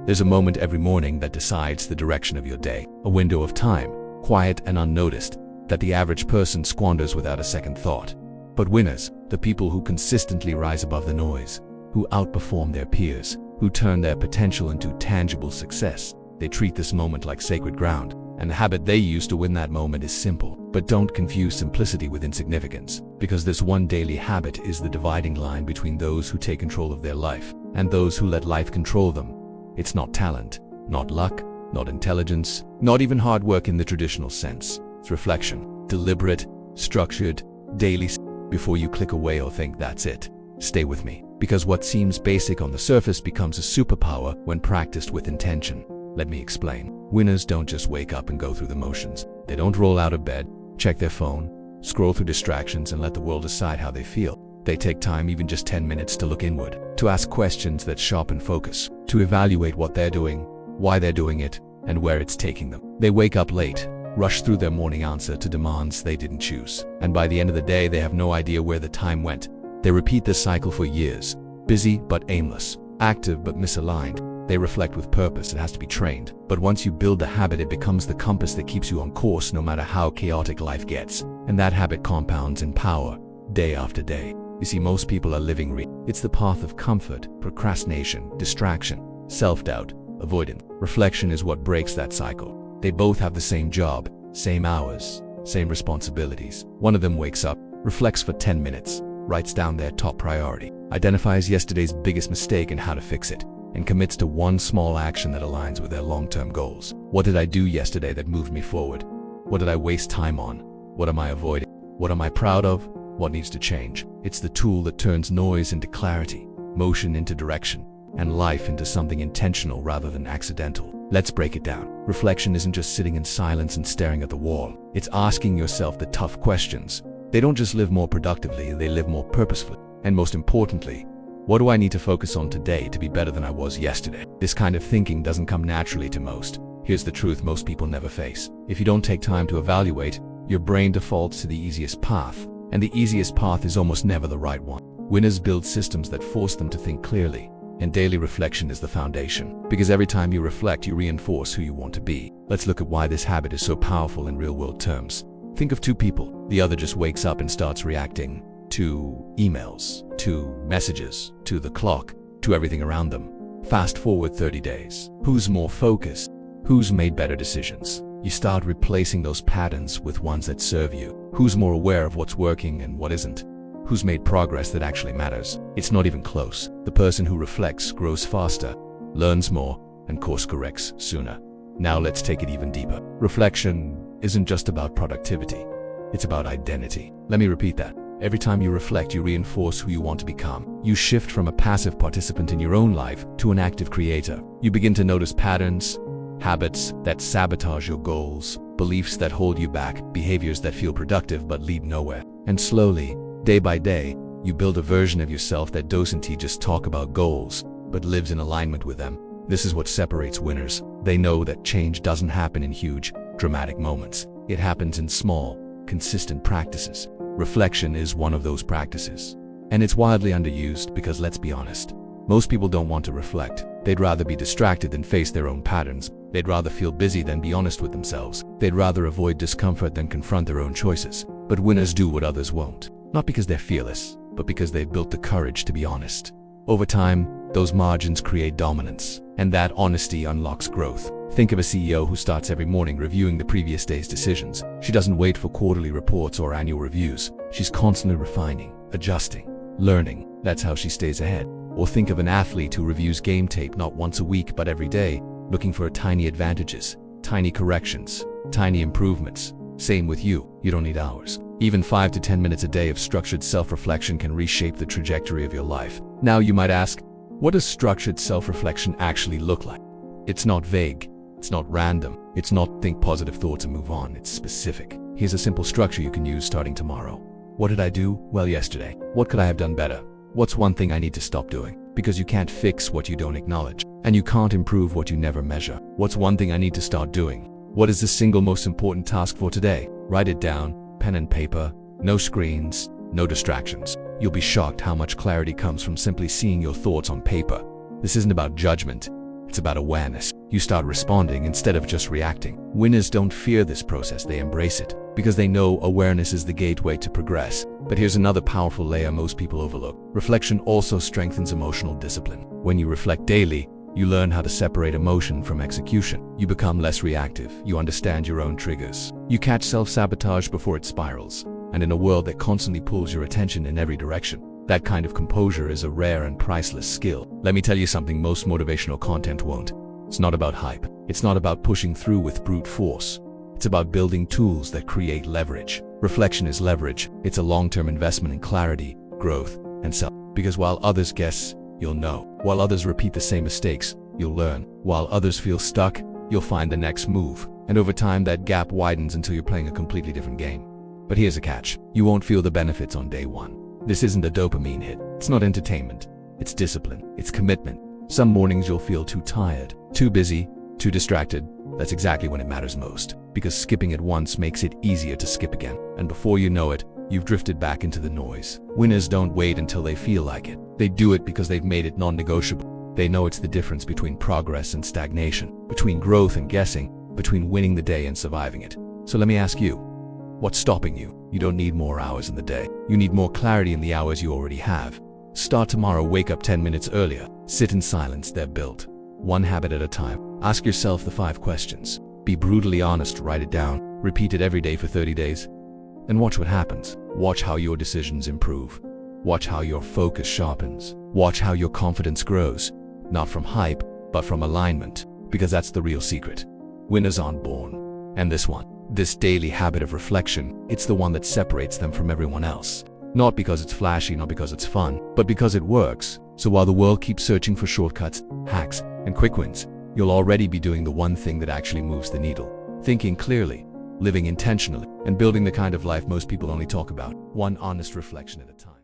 There's a moment every morning that decides the direction of your day, a window of time, quiet and unnoticed, that the average person squanders without a second thought. But winners, the people who consistently rise above the noise, who outperform their peers, who turn their potential into tangible success, they treat this moment like sacred ground. And the habit they use to win that moment is simple. But don't confuse simplicity with insignificance, because this one daily habit is the dividing line between those who take control of their life and those who let life control them. It's not talent, not luck, not intelligence, not even hard work in the traditional sense. It's reflection, deliberate, structured, daily. Before you click away or think that's it, stay with me, because what seems basic on the surface becomes a superpower when practiced with intention. Let me explain. Winners don't just wake up and go through the motions. They don't roll out of bed, check their phone, scroll through distractions and let the world decide how they feel. They take time, even just 10 minutes, to look inward, to ask questions that sharpen focus, to evaluate what they're doing, why they're doing it, and where it's taking them. They wake up late, rush through their morning answer to demands they didn't choose, and by the end of the day they have no idea where the time went. They repeat this cycle for years, busy but aimless, active but misaligned. They reflect with purpose. It has to be trained. But once you build the habit, it becomes the compass that keeps you on course no matter how chaotic life gets. And that habit compounds in power, day after day. You see, most people are living it's the path of comfort, procrastination, distraction, self-doubt, avoidance. Reflection is what breaks that cycle. They both have the same job, same hours, same responsibilities. One of them wakes up, reflects for 10 minutes, writes down their top priority, identifies yesterday's biggest mistake and how to fix it, and commits to one small action that aligns with their long-term goals. What did I do yesterday that moved me forward? What did I waste time on? What am I avoiding? What am I proud of? What needs to change? It's the tool that turns noise into clarity, motion into direction, and life into something intentional rather than accidental. Let's break it down. Reflection isn't just sitting in silence and staring at the wall. It's asking yourself the tough questions. They don't just live more productively, they live more purposefully. And most importantly, what do I need to focus on today to be better than I was yesterday? This kind of thinking doesn't come naturally to most. Here's the truth most people never face. If you don't take time to evaluate, your brain defaults to the easiest path, and the easiest path is almost never the right one. Winners build systems that force them to think clearly, and daily reflection is the foundation. Because every time you reflect, you reinforce who you want to be. Let's look at why this habit is so powerful in real-world terms. Think of two people. The other just wakes up and starts reacting to emails, to messages, to the clock, to everything around them. Fast forward 30 days. Who's more focused? Who's made better decisions? You start replacing those patterns with ones that serve you. Who's more aware of what's working and what isn't? Who's made progress that actually matters? It's not even close. The person who reflects grows faster, learns more, and course corrects sooner. Now let's take it even deeper. Reflection isn't just about productivity. It's about identity. Let me repeat that. Every time you reflect, you reinforce who you want to become. You shift from a passive participant in your own life to an active creator. You begin to notice patterns, habits that sabotage your goals, beliefs that hold you back, behaviors that feel productive but lead nowhere. And slowly, day by day, you build a version of yourself that doesn't just talk about goals, but lives in alignment with them. This is what separates winners. They know that change doesn't happen in huge, dramatic moments. It happens in small, consistent practices. Reflection is one of those practices. And it's wildly underused because, let's be honest, most people don't want to reflect. They'd rather be distracted than face their own patterns. They'd rather feel busy than be honest with themselves. They'd rather avoid discomfort than confront their own choices. But winners do what others won't. Not because they're fearless, but because they've built the courage to be honest. Over time, those margins create dominance, and that honesty unlocks growth. Think of a CEO who starts every morning reviewing the previous day's decisions. She doesn't wait for quarterly reports or annual reviews. She's constantly refining, adjusting, learning. That's how she stays ahead. Or think of an athlete who reviews game tape not once a week but every day, looking for tiny advantages, tiny corrections, tiny improvements. Same with you. You don't need hours. Even 5 to 10 minutes a day of structured self-reflection can reshape the trajectory of your life. Now you might ask, what does structured self-reflection actually look like? It's not vague. It's not random. It's not think positive thoughts and move on. It's specific. Here's a simple structure you can use starting tomorrow. What did I do well yesterday? What could I have done better? What's one thing I need to stop doing? Because you can't fix what you don't acknowledge, and you can't improve what you never measure. What's one thing I need to start doing? What is the single most important task for today? Write it down, pen and paper, no screens, no distractions. You'll be shocked how much clarity comes from simply seeing your thoughts on paper. This isn't about judgment. It's about awareness. You start responding instead of just reacting. Winners don't fear this process, they embrace it, because they know awareness is the gateway to progress. But here's another powerful layer most people overlook. Reflection also strengthens emotional discipline. When you reflect daily, you learn how to separate emotion from execution. You become less reactive. You understand your own triggers. You catch self-sabotage before it spirals. And in a world that constantly pulls your attention in every direction, that kind of composure is a rare and priceless skill. Let me tell you something most motivational content won't. It's not about hype. It's not about pushing through with brute force. It's about building tools that create leverage. Reflection is leverage. It's a long-term investment in clarity, growth, and self. Because while others guess, you'll know. While others repeat the same mistakes, you'll learn. While others feel stuck, you'll find the next move. And over time, that gap widens until you're playing a completely different game. But here's a catch. You won't feel the benefits on day one. This isn't a dopamine hit. It's not entertainment. It's discipline. It's commitment. Some mornings you'll feel too tired, too busy, too distracted. That's exactly when it matters most. Because skipping it once makes it easier to skip again. And before you know it, you've drifted back into the noise. Winners don't wait until they feel like it. They do it because they've made it non-negotiable. They know it's the difference between progress and stagnation, between growth and guessing, between winning the day and surviving it. So let me ask you, what's stopping you? You don't need more hours in the day. You need more clarity in the hours you already have. Start tomorrow, wake up 10 minutes earlier. Sit in silence, they're built. One habit at a time. Ask yourself the 5 questions. Be brutally honest, write it down. Repeat it every day for 30 days. And watch what happens. Watch how your decisions improve. Watch how your focus sharpens. Watch how your confidence grows. Not from hype, but from alignment. Because that's the real secret. Winners aren't born. And this daily habit of reflection, it's the one that separates them from everyone else. Not because it's flashy, not because it's fun, but because it works. So while the world keeps searching for shortcuts, hacks, and quick wins, you'll already be doing the one thing that actually moves the needle. Thinking clearly, living intentionally, and building the kind of life most people only talk about, one honest reflection at a time.